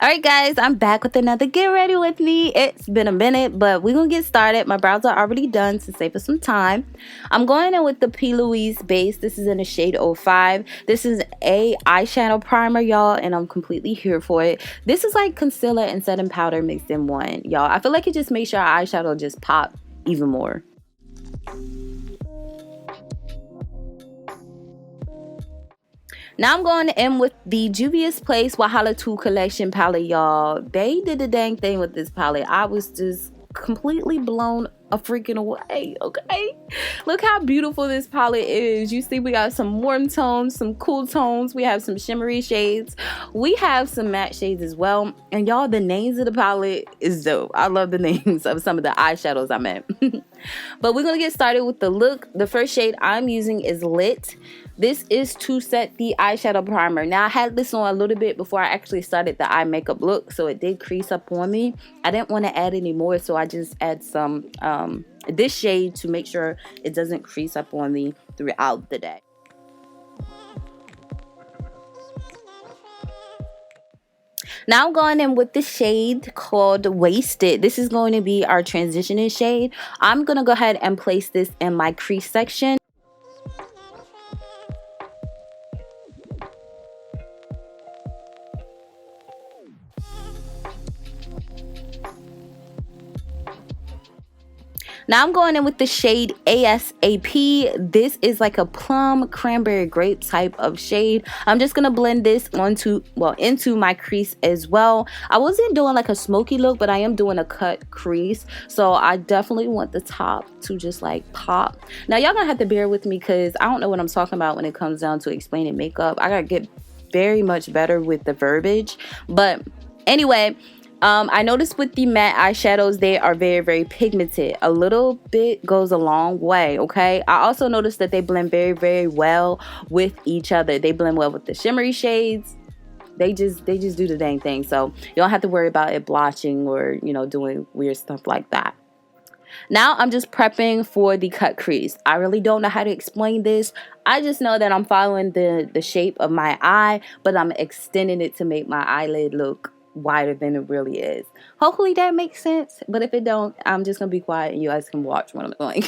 Alright guys, I'm back with another Get Ready With Me. It's been a minute, but we're going to get started. My brows are already done to save us some time. I'm going in with the P. Louise base. This is in the shade 05. This is a eyeshadow primer, y'all, and I'm completely here for it. This is like concealer and setting powder mixed in one, y'all. I feel like it just makes your eyeshadow just pop even more. Now I'm going in with the Juvia's Place Wahala 2 collection palette, y'all. They did the dang thing with this palette. I was just completely blown a freaking away, okay? Look how beautiful this palette is. You see we got some warm tones, some cool tones. We have some shimmery shades. We have some matte shades as well. And y'all, the names of the palette is dope. I love the names of some of the eyeshadows I meant. But we're going to get started with the look. The first shade I'm using is Lit. This is to set the eyeshadow primer. Now I had this on a little bit before I actually started the eye makeup look, so it did crease up on me. I didn't want to add any more, so I just add some this shade to make sure it doesn't crease up on me throughout the day. Now I'm going in with the shade called Wasted. This is going to be our transitioning shade. I'm going to go ahead and place this in my crease section. Now I'm going in with the shade ASAP. This is like a plum cranberry grape type of shade. I'm just gonna blend this into my crease as well. I wasn't doing like a smoky look, but I am doing a cut crease, so I definitely want the top to just like pop. Now y'all gonna have to bear with me because I don't know what I'm talking about when it comes down to explaining makeup. I gotta get very much better with the verbiage, but anyway, I noticed with the matte eyeshadows, they are very, very pigmented. A little bit goes a long way, okay? I also noticed that they blend very, very well with each other. They blend well with the shimmery shades. They just do the dang thing. So you don't have to worry about it blotching or, you know, doing weird stuff like that. Now I'm just prepping for the cut crease. I really don't know how to explain this. I just know that I'm following the shape of my eye, but I'm extending it to make my eyelid look wider than it really is. Hopefully that makes sense, but if it don't, I'm just gonna be quiet and you guys can watch what I'm doing.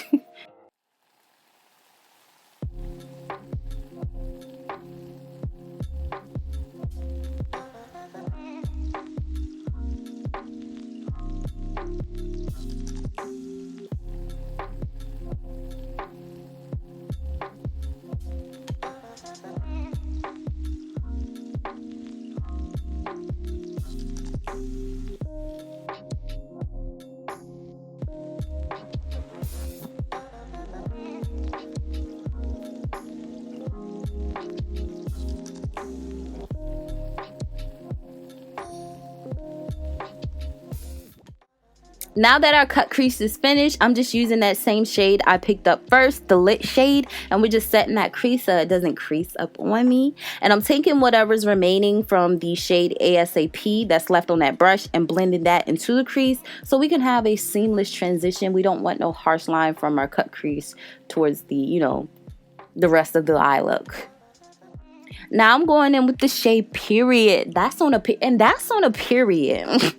Now that our cut crease is finished, I'm just using that same shade I picked up first, the Lit shade, and we're just setting that crease so it doesn't crease up on me. And I'm taking whatever's remaining from the shade ASAP that's left on that brush and blending that into the crease so we can have a seamless transition. We don't want no harsh line from our cut crease towards the, you know, the rest of the eye look. Now I'm going in with the shade Period. That's on a period.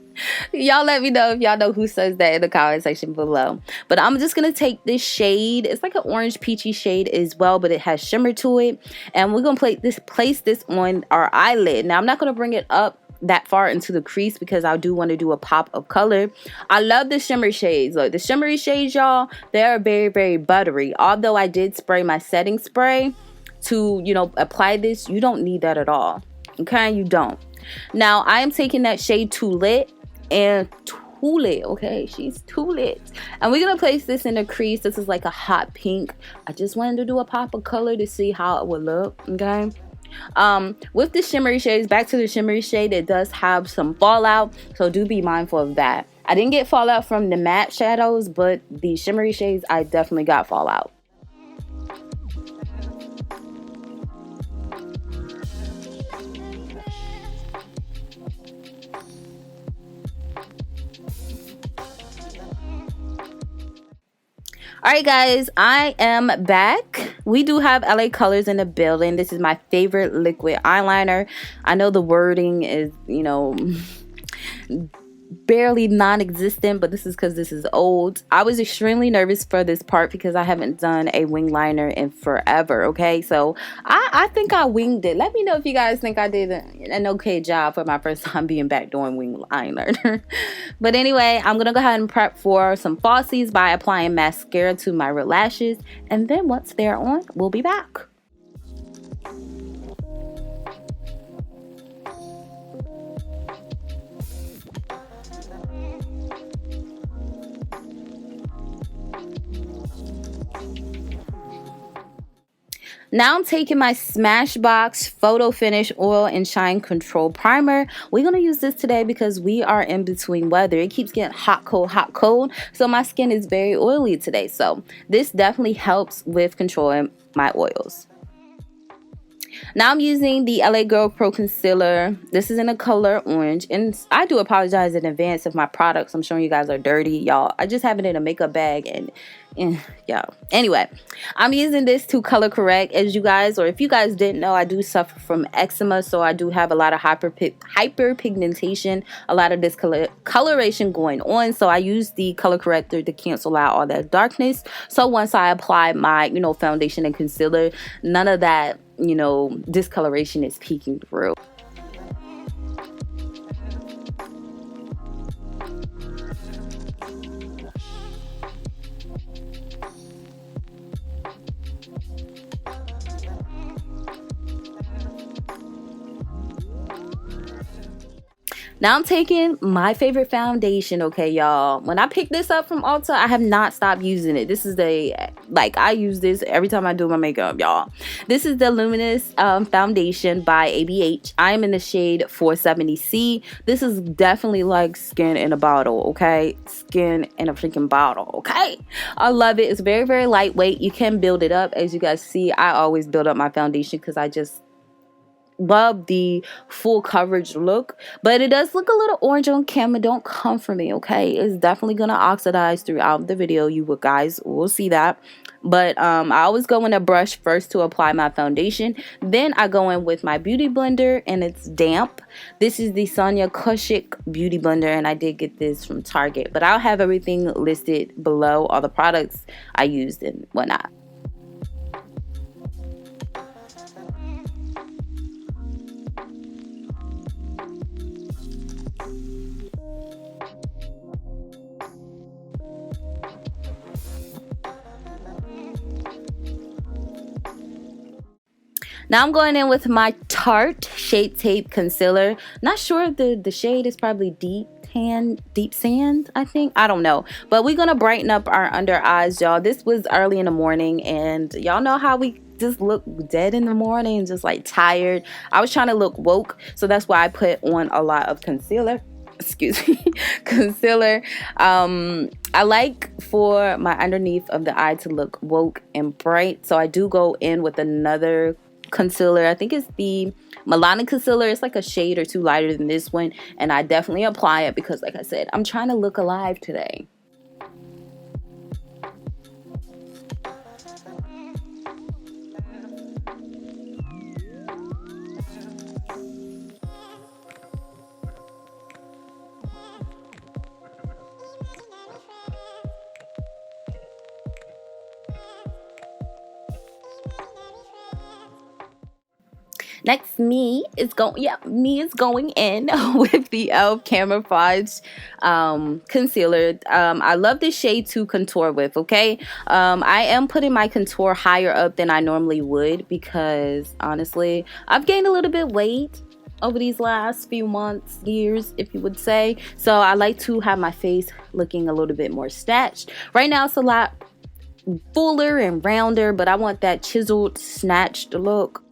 Y'all let me know if y'all know who says that in the comment section below. But I'm just gonna take this shade. It's like an orange peachy shade as well, but it has shimmer to it, and we're gonna place this on our eyelid. Now I'm not gonna bring it up that far into the crease because I do want to do a pop of color. I love the shimmer shades. Look, the shimmery shades, y'all, they are very, very buttery. Although I did spray my setting spray to, you know, apply this, you don't need that at all, okay? You don't. Now I am taking that shade Too Lit and Too Lit, okay? She's too lit. And we're gonna place this in the crease. This is like a hot pink. I just wanted to do a pop of color to see how it would look, okay? With the shimmery shades, back to the shimmery shade, it does have some fallout, so do be mindful of that. I didn't get fallout from the matte shadows, but the shimmery shades, I definitely got fallout. Alright guys, I am back. We do have LA Colors in the building. This is my favorite liquid eyeliner. I know the wording is, you know, barely non-existent, but this is because this is old. I was extremely nervous for this part because I haven't done a wing liner in forever. Okay, so I think I winged it. Let me know if you guys think I did an okay job for my first time being back doing wing liner. But anyway, I'm gonna go ahead and prep for some falsies by applying mascara to my real lashes, and then once they're on, we'll be back. Now I'm taking my Smashbox Photo Finish Oil and Shine Control Primer. We're going to use this today because we are in between weather. It keeps getting hot, cold. So my skin is very oily today. So this definitely helps with controlling my oils. Now I'm using the LA Girl Pro Concealer. This is in the color orange. And I do apologize in advance if my products I'm showing you guys are dirty, y'all. I just have it in a makeup bag and y'all. Anyway, I'm using this to color correct. As you guys, or if you guys didn't know, I do suffer from eczema. So I do have a lot of hyperpigmentation, a lot of discoloration going on. So I use the color corrector to cancel out all that darkness. So once I apply my, foundation and concealer, none of that, discoloration is peeking through. Now I'm taking my favorite foundation, okay, y'all. When I picked this up from Ulta, I have not stopped using it. This is I use this every time I do my makeup, y'all. This is the Luminous foundation by ABH. I'm in the shade 470C. This is definitely like skin in a bottle, okay? Skin in a freaking bottle, okay? I love it. It's very, very lightweight. You can build it up. As you guys see, I always build up my foundation because I just love the full coverage look, but it does look a little orange on camera. Don't come for me, okay? It's definitely gonna oxidize throughout the video. You guys will see that. But I always go in a brush first to apply my foundation. Then I go in with my beauty blender, and it's damp. This is the Sonia Kashuk beauty blender, and I did get this from Target. But I'll have everything listed below, all the products I used and whatnot. Now I'm going in with my Tarte Shape Tape Concealer. Not sure if the shade is probably deep sand, I think. I don't know. But we're going to brighten up our under eyes, y'all. This was early in the morning, and y'all know how we just look dead in the morning, just like tired. I was trying to look woke, so that's why I put on a lot of concealer. Excuse me, concealer. I like for my underneath of the eye to look woke and bright, so I do go in with another concealer. I think it's the Milani concealer. It's like a shade or two lighter than this one, and I definitely apply it because, like I said, I'm trying to look alive today. Next, me is going in with the e.l.f. Camouflage concealer. I love this shade to contour with, okay? I am putting my contour higher up than I normally would because, honestly, I've gained a little bit of weight over these last few months, years, if you would say. So I like to have my face looking a little bit more snatched. Right now, it's a lot fuller and rounder, but I want that chiseled, snatched look.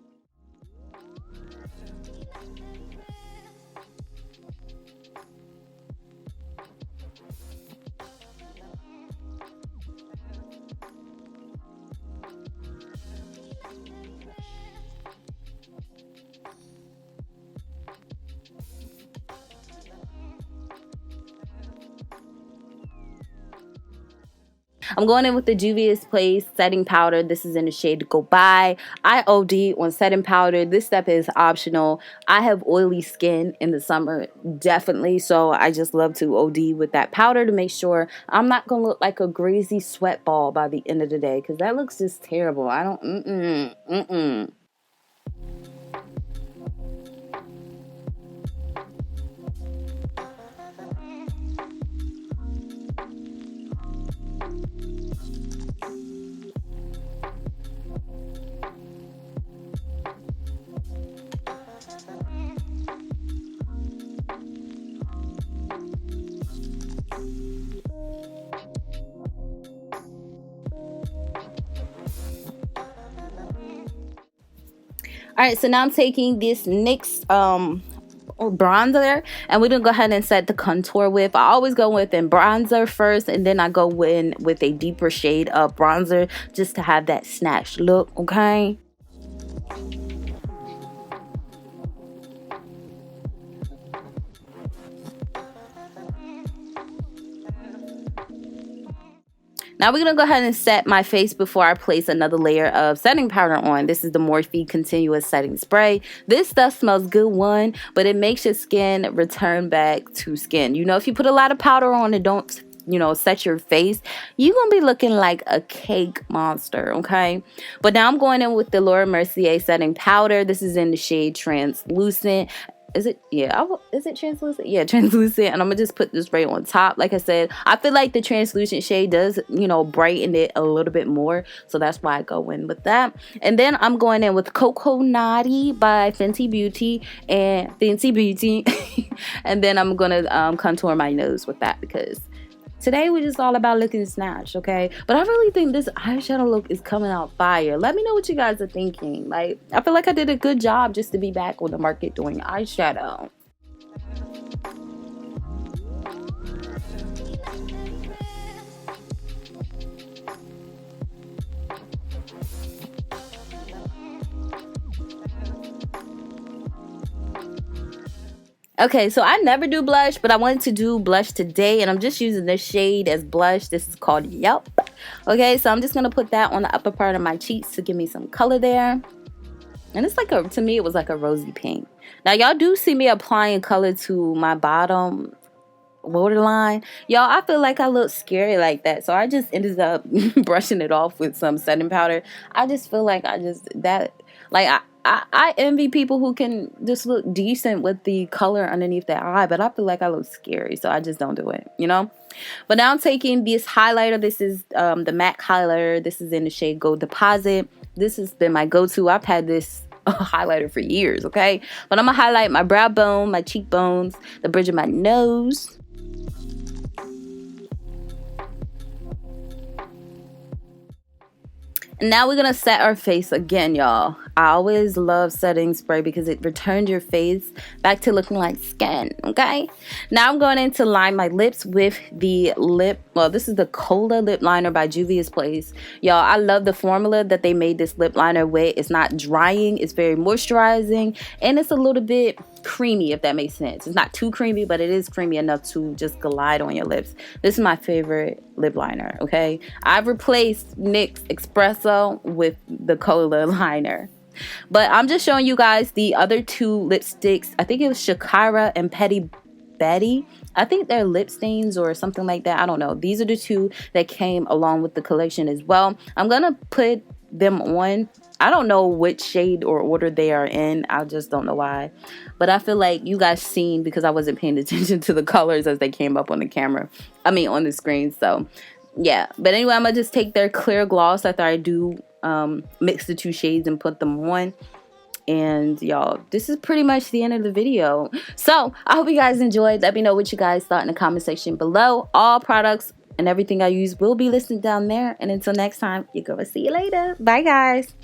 I'm going in with the Juvia's Place setting powder. This is in the shade Gobi. I OD on setting powder. This step is optional. I have oily skin in the summer, definitely, so I just love to OD with that powder to make sure I'm not going to look like a greasy sweat ball by the end of the day, because that looks just terrible. I don't, Alright, so now I'm taking this NYX bronzer, and we're gonna go ahead and set the contour with. I always go with a bronzer first, and then I go in with a deeper shade of bronzer just to have that snatched look, okay? Now we're going to go ahead and set my face before I place another layer of setting powder on. This is the Morphe Continuous Setting Spray. This stuff smells good, one, but it makes your skin return back to skin. You know, if you put a lot of powder on and don't, you know, set your face, you're going to be looking like a cake monster, okay? But now I'm going in with the Mercier setting powder. This is in the shade Translucent. Is it? Yeah. Is it translucent? Yeah, translucent. And I'm going to just put this right on top. Like I said, I feel like the translucent shade does, you know, brighten it a little bit more. So that's why I go in with that. And then I'm going in with Coco Naughty by Fenty Beauty. And then I'm going to contour my nose with that, because today we're just all about looking snatched, okay? But I really think this eyeshadow look is coming out fire. Let me know what you guys are thinking. Like, I feel like I did a good job just to be back on the market doing eyeshadow. Okay, so I never do blush, but I wanted to do blush today, and I'm just using this shade as blush. This is called 𝚘𝚘𝚘𝚘. Okay, so I'm just going to put that on the upper part of my cheeks to give me some color there. And it's like to me, it was like a rosy pink. Now, y'all do see me applying color to my bottom waterline. Y'all, I feel like I look scary like that, so I just ended up brushing it off with some setting powder. I just feel like I envy people who can just look decent with the color underneath their eye, but I feel like I look scary, so I just don't do it, you know? But now I'm taking this highlighter. This is the MAC highlighter. This is in the shade Gold Deposit. This has been my go-to. I've had this highlighter for years, okay? But I'm going to highlight my brow bone, my cheekbones, the bridge of my nose. And now we're going to set our face again, y'all. I always love setting spray because it returns your face back to looking like skin, okay? Now I'm going in to line my lips with the this is the Kola lip liner by Juvia's Place. Y'all, I love the formula that they made this lip liner with. It's not drying, it's very moisturizing, and it's a little bit creamy, if that makes sense. It's not too creamy, but it is creamy enough to just glide on your lips. This is my favorite lip liner, okay? I've replaced NYX Espresso with the Kola liner. But I'm just showing you guys the other two lipsticks. I think it was Shakira and Petty Betty. I think they're lip stains or something like that. I don't know. These are the two that came along with the collection as well. I'm going to put them on. I don't know which shade or order they are in. I just don't know why. But I feel like you guys seen, because I wasn't paying attention to the colors as they came up on the camera. I mean, on the screen. So, yeah. But anyway, I'm going to just take their clear gloss after I do mix the two shades and put them on. And y'all, this is pretty much the end of the video. So I hope you guys enjoyed. Let me know what you guys thought in the comment section below. All products and everything I use will be listed down there. And until next time, you're gonna see you later. Bye, guys.